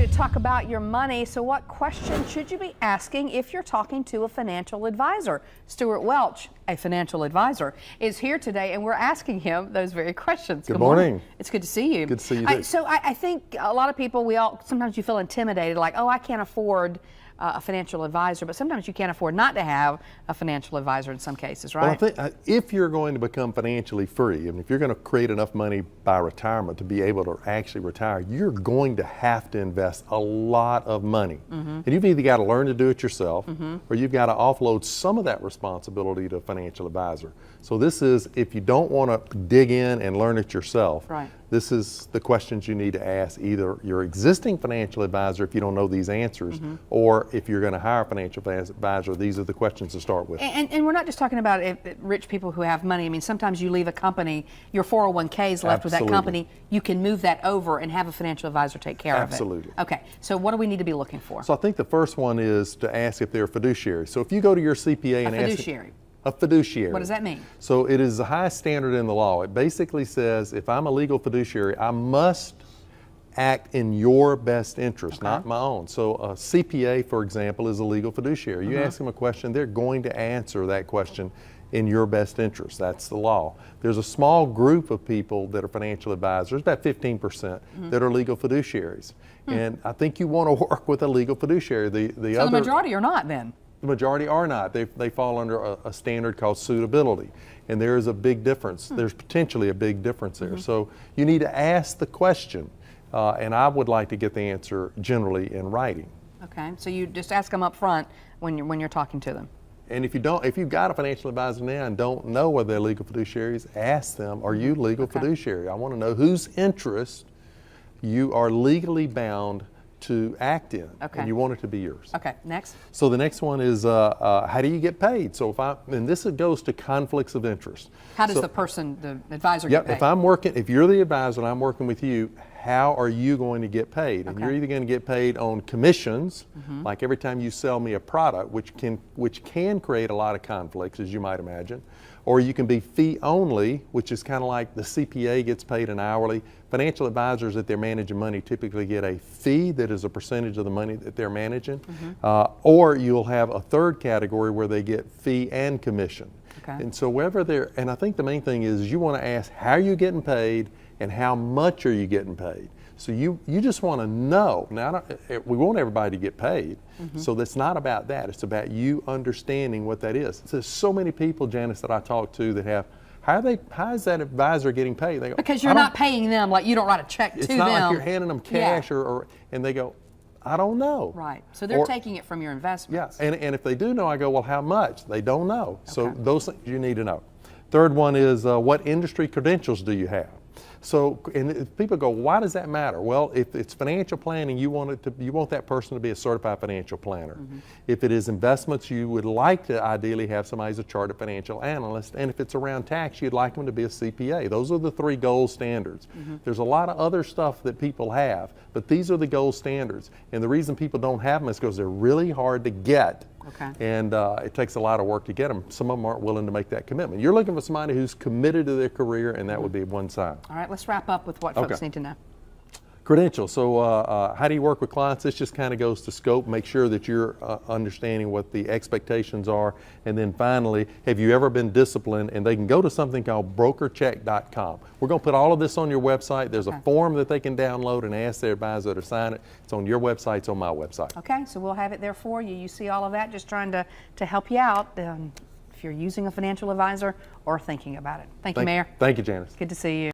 ready to talk about your money. So what question should you be asking if you're talking to a financial advisor? Stewart Welch, a financial advisor, is here today, and we're asking him those very questions. Good morning. It's good to see you. Good to see you too. So I think a lot of people, sometimes you feel intimidated, like, oh, I can't afford a financial advisor, but sometimes you can't afford not to have a financial advisor in some cases, right? Well, I think if you're going to become financially free, and if you're going to create enough money by retirement to be able to actually retire, you're going to have to invest a lot of money. And you've either got to learn to do it yourself, or you've got to offload some of that responsibility to a financial advisor. So this is, if you don't want to dig in and learn it yourself, this is the questions you need to ask either your existing financial advisor if you don't know these answers, or if you're going to hire a financial advisor, these are the questions to start with. And we're not just talking about rich people who have money. I mean, sometimes you leave a company, your 401k is left with that company, you can move that over and have a financial advisor take care of it. Absolutely. Okay, so what do we need to be looking for? So I think the first one is to ask if they're a fiduciary. So if you go to your CPA and ask... Fiduciary. A fiduciary. What does that mean? So it is the highest standard in the law. It basically says if I'm a legal fiduciary, I must act in your best interest, not my own. So a CPA, for example, is a legal fiduciary. You ask them a question, they're going to answer that question in your best interest. That's the law. There's a small group of people that are financial advisors, about 15%, that are legal fiduciaries. And I think you want to work with a legal fiduciary. So the majority are not then? The majority are not. They fall under a standard called suitability. And there is a big difference. There's potentially a big difference there. So you need to ask the question. And I would like to get the answer generally in writing. Okay, so you just ask them up front when you're talking to them. And if you've got a financial advisor now and don't know whether they're legal fiduciaries, ask them, are you legal fiduciary? I want to know whose interest you are legally bound to act in, and you want it to be yours. Okay, next. So the next one is how do you get paid? So and this goes to conflicts of interest. How does the advisor get paid? If you're the advisor and I'm working with you, how are you going to get paid? And you're either going to get paid on commissions, like every time you sell me a product, which can create a lot of conflicts, as you might imagine, or you can be fee only, which is kind of like the CPA gets paid an hourly. Financial advisors that they're managing money typically get a fee that is a percentage of the money that they're managing, or you'll have a third category where they get fee and commission. And so and I think the main thing is you want to ask how are you getting paid and how much are you getting paid. So you just want to know. Now, we want everybody to get paid, so that's not about that. It's about you understanding what that is. There's so many people, Janice, that I talk to that have, how is that advisor getting paid? They go, because you're not paying them, like you don't write a check to them. It's not like you're handing them cash, and they go, I don't know. Right, so they're taking it from your investments. Yeah, and if they do know, I go, well, how much? They don't know. So those things you need to know. Third one is what industry credentials do you have? So, and if people go, why does that matter? Well, if it's financial planning, you want that person to be a certified financial planner. If it is investments, you would like to ideally have somebody who's a chartered financial analyst. And if it's around tax, you'd like them to be a CPA. Those are the three gold standards. There's a lot of other stuff that people have, but these are the gold standards. And the reason people don't have them is because they're really hard to get. And it takes a lot of work to get them. Some of them aren't willing to make that commitment. You're looking for somebody who's committed to their career, and that would be one sign. All right, let's wrap up with what folks need to know. Credentials. So how do you work with clients? This just kind of goes to scope. Make sure that you're understanding what the expectations are. And then finally, have you ever been disciplined? And they can go to something called brokercheck.com. We're going to put all of this on your website. There's a form that they can download and ask their advisor to sign it. It's on your website. It's on my website. Okay, so we'll have it there for you. You see all of that, just trying to help you out if you're using a financial advisor or thinking about it. Thank you, Mayor. Thank you, Janice. Good to see you.